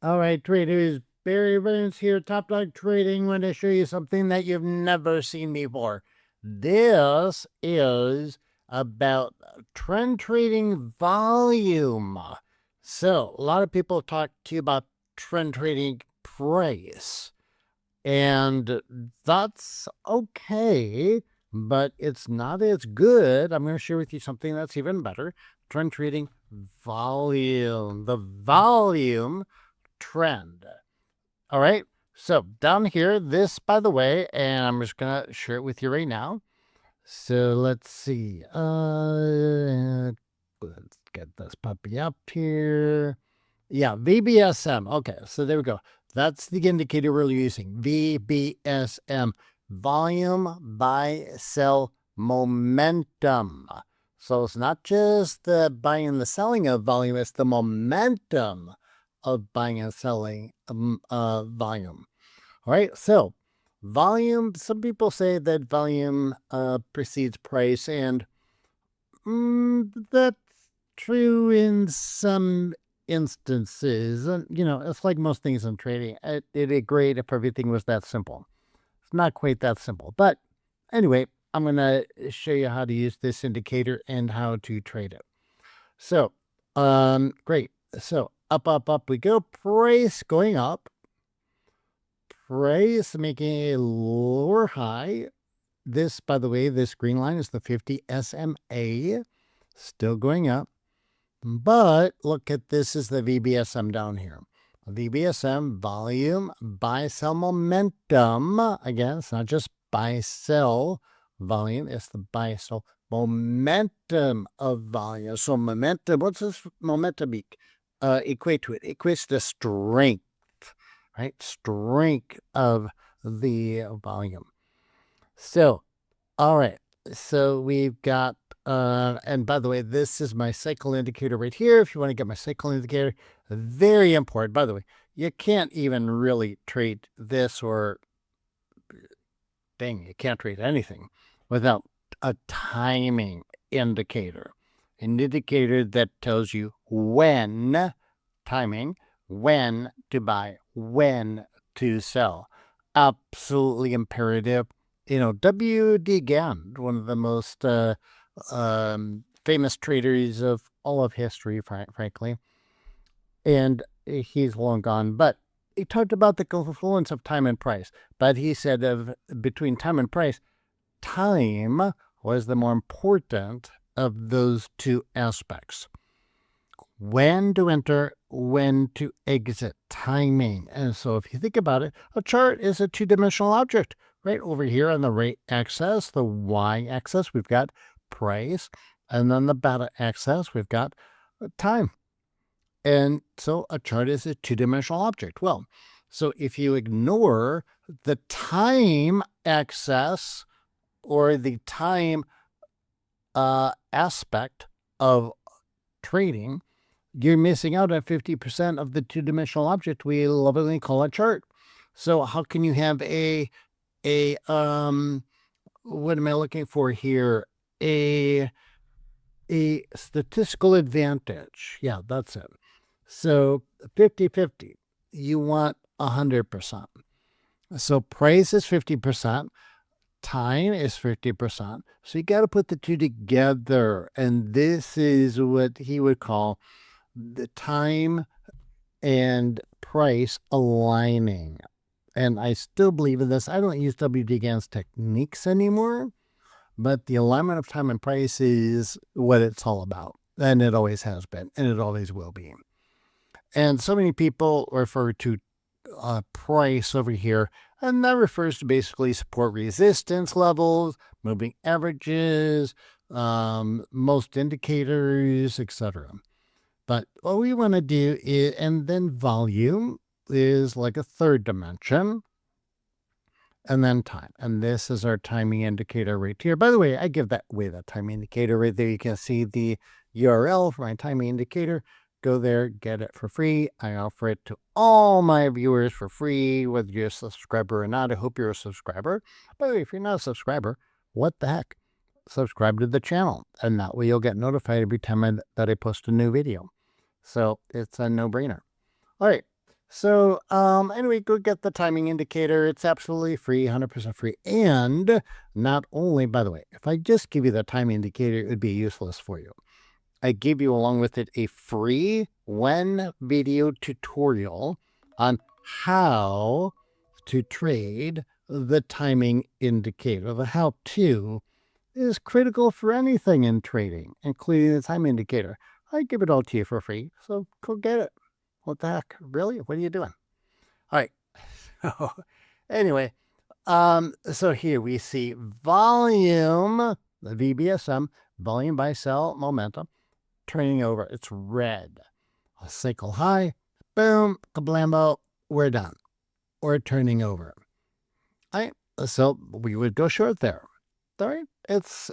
All right, traders, Barry Burns here, Top Dog Trading. I want to show you something that you've never seen before. This is about trend trading volume. So, a lot of people talk to you about trend trading price, and that's okay, but it's not as good. I'm going to share with you something that's even better. Trend trading volume. The volume trend. All right. So down here, this, by the way, and I'm just going to share it with you right now. So let's see. Let's get this puppy up here. Yeah, VBSM. Okay, so there we go. That's the indicator we're using. VBSM. Volume, buy, sell, momentum. So it's not just the buying and the selling of volume, it's the momentum of buying and selling volume. All right, so volume, some people say that volume precedes price, and that's true in some instances. And, it's like most things in trading. It'd be great if everything was that simple. It's not quite that simple. But anyway, I'm going to show you how to use this indicator and how to trade it. So, great. So, up we go. Price going up. Price making a lower high. This, by the way, this green line is the 50 SMA. Still going up. But look at this is the VBSM down here. VBSM, volume, buy, sell, momentum. Again, it's not just buy, sell volume. It's the buy, sell momentum of volume. So momentum, what's this momentum equate to? It equates to strength, right? Strength of the volume. So, all right. So we've got, and by the way, this is my cycle indicator right here. If you want to get my cycle indicator, very important. By the way, you can't even really trade this, or you can't trade anything without a timing indicator. An indicator that tells you when, timing, when to buy, when to sell. Absolutely imperative. W.D. Gant, one of the most famous traders of all of history, frankly, and he's long gone, but he talked about the confluence of time and price. But he said between time and price, time was the more important of those two aspects. When to enter, when to exit, timing. And so if you think about it, a chart is a two-dimensional object. Right over here on the right axis, the y-axis, we've got price. And then the beta axis, we've got time. And so a chart is a two-dimensional object. Well, so if you ignore the time axis or the time aspect of trading, you're missing out on 50% of the two-dimensional object we lovingly call a chart. So how can you have what am I looking for here? A statistical advantage. Yeah, that's it. So 50-50, you want 100%. So price is 50%, time is 50%. So you got to put the two together. And this is what he would call the time and price aligning. And I still believe in this. I don't use W.D. Gant's techniques anymore, but the alignment of time and price is what it's all about. And it always has been, and it always will be. And so many people refer to price over here, and that refers to basically support resistance levels, moving averages, most indicators, etc. But what we want to do is, and then volume is like a third dimension, and then time. And this is our timing indicator right here. By the way, I give that timing indicator right there. You can see the URL for my timing indicator. Go there, get it for free. I offer it to all my viewers for free, whether you're a subscriber or not. I hope you're a subscriber. By the way, if you're not a subscriber, what the heck? Subscribe to the channel, and that way you'll get notified every time that I post a new video. So it's a no-brainer. All right. So anyway, go get the timing indicator. It's absolutely free, 100% free. And not only, by the way, if I just give you the timing indicator, it would be useless for you. I give you along with it a free one video tutorial on how to trade the timing indicator. The how-to is critical for anything in trading, including the time indicator. I give it all to you for free, so go get it. What the heck? Really? What are you doing? All right. Anyway, so here we see volume, the VBSM, volume by cell momentum, turning over. It's red. A cycle high, boom, kablambo, we're done. We're turning over. All right. So we would go short there. All right. It's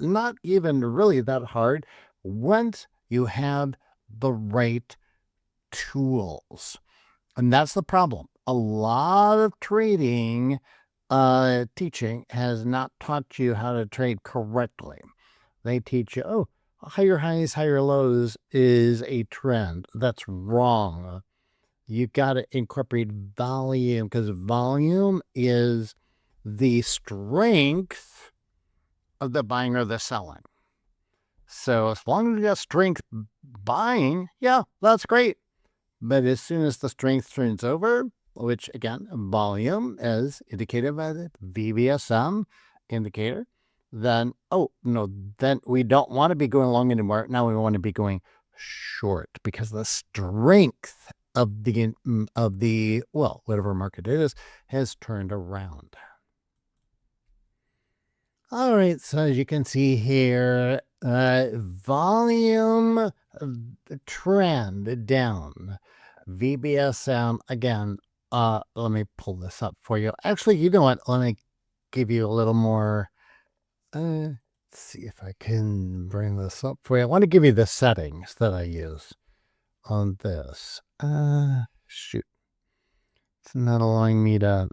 not even really that hard once you have the right tools. And that's the problem. A lot of trading teaching has not taught you how to trade correctly. They teach you, oh, higher highs, higher lows is a trend. That's wrong. You got to incorporate volume, because volume is the strength of the buying or the selling. So as long as you got strength buying, yeah, that's great. But as soon as the strength turns over, which again, volume is indicated by the VBSM indicator, then, oh, no, then we don't want to be going long anymore. Now we want to be going short, because the strength of the well, whatever market it is, has turned around. All right, so as you can see here, volume trend down. VBSM, again, let me pull this up for you. Actually, you know what? Let me give you a little more. Let's see if I can bring this up for you. I want to give you the settings that I use on this. Shoot. It's not allowing me to.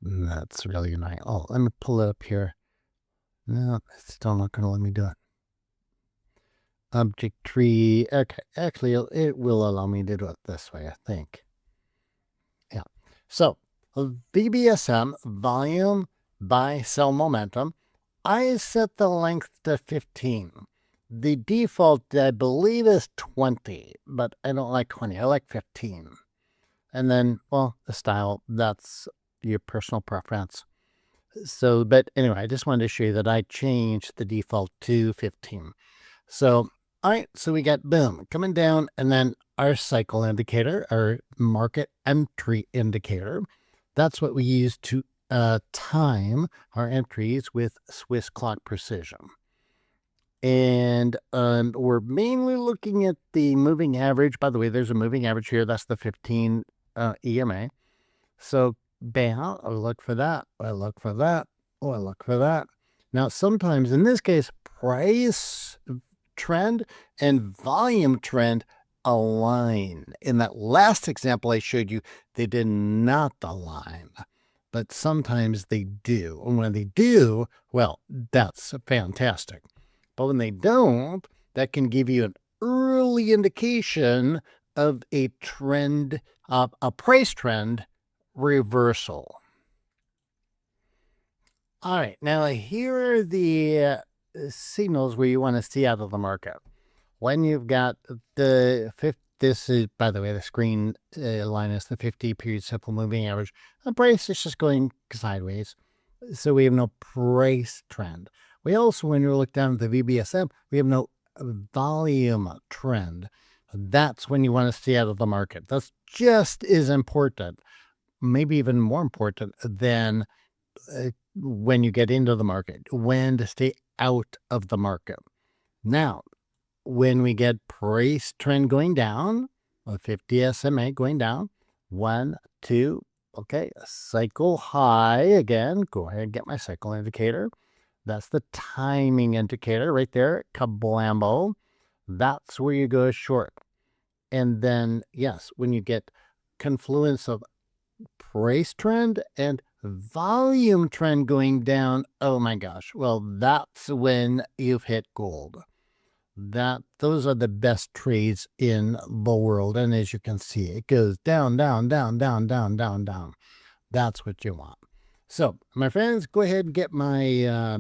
That's really annoying. Oh, let me pull it up here. No, it's still not going to let me do it. Object tree. Okay, actually, it will allow me to do it this way, I think. Yeah. So, VBSM, volume by cell momentum, I set the length to 15. The default, I believe, is 20, but I don't like 20. I like 15. And then, well, the style, that's your personal preference. So, but anyway, I just wanted to show you that I changed the default to 15. So, all right, so we got boom coming down, and then our cycle indicator, our market entry indicator. That's what we use to time our entries with Swiss clock precision. And we're mainly looking at the moving average. By the way, there's a moving average here. That's the 15 EMA. So bam, I look for that. I look for that. Oh, I look for that. Now, sometimes in this case, price trend and volume trend align. In that last example I showed you, they did not align, but sometimes they do. And when they do, well, that's fantastic. But when they don't, that can give you an early indication of a trend, a price trend reversal. All right, now here are the signals where you want to see out of the market. When you've got the this is, by the way, the screen line is the 50 period simple moving average. The price is just going sideways, so we have no price trend. We also, when you look down at the VBSM, we have no volume trend. That's when you want to stay out of the market. That's just as important, maybe even more important than when you get into the market, when to stay out of the market. Now, when we get price trend going down, a 50 SMA going down, 1, 2, okay, cycle high again. Go ahead and get my cycle indicator. That's the timing indicator right there, kablambo. That's where you go short. And then, yes, when you get confluence of price trend and volume trend going down, oh my gosh, well, that's when you've hit gold. those are the best trades in the world. And as you can see, it goes down, down, down, down, down, down, down. That's what you want. So, my friends, go ahead and get my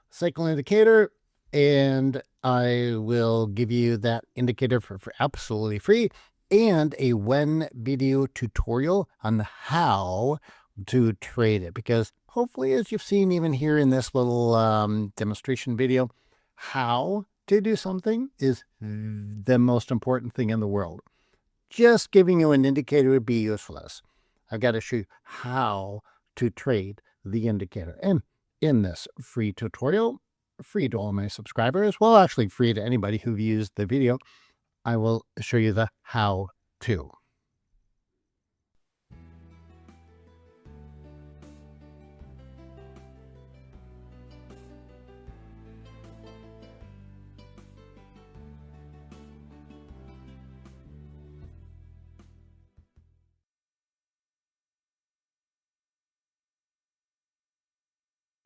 cycle indicator, and I will give you that indicator for absolutely free, and a one video tutorial on how to trade it. Because hopefully, as you've seen even here in this little demonstration video, how to do something is the most important thing in the world. Just giving you an indicator would be useless. I've got to show you how to trade the indicator. And in this free tutorial, free to all my subscribers, well, actually free to anybody who views the video, I will show you the how to.